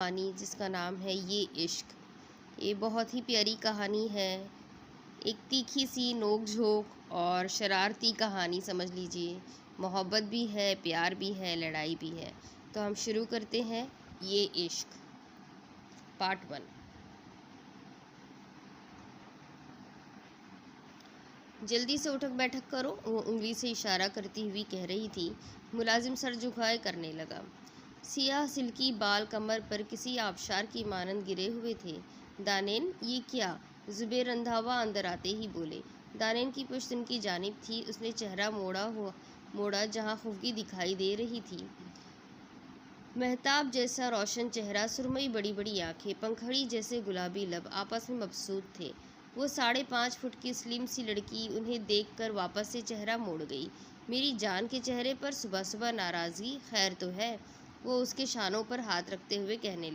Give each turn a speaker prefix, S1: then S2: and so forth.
S1: कहानी जिसका नाम है ये इश्क। ये बहुत ही प्यारी कहानी है। एक तीखी सी नोक-झोंक और शरारती कहानी समझ लीजिए। मोहब्बत भी है, प्यार भी है, लड़ाई भी है। तो हम शुरू करते हैं ये इश्क पार्ट 1। जल्दी से उठक बैठक करो, वो उंगली से इशारा करती हुई कह रही थी। मुलाजिम सर झुकाए करने लगा। सियाह सिल्की बाल कमर पर किसी आबशार की मानंद गिरे हुए थे। दानेन, ये क्या? जुबेर रंधावा अंदर आते ही बोले। दानेन की पुश्त उनकी जानिब थी। उसने चेहरा मोड़ा जहाँ खुफगी दिखाई दे रही थी। महताब जैसा रोशन चेहरा, सुरमई बड़ी बड़ी आंखें, पंखड़ी जैसे गुलाबी लब आपस में मबसूत थे। वो 5.5 फुट की स्लिम सी लड़की उन्हें देखकर वापस से चेहरा मोड़ गई। मेरी जान के चेहरे पर सुबह सुबह नाराज़गी, खैर तो है? वो उसके शानों पर हाथ रखते हुए कहने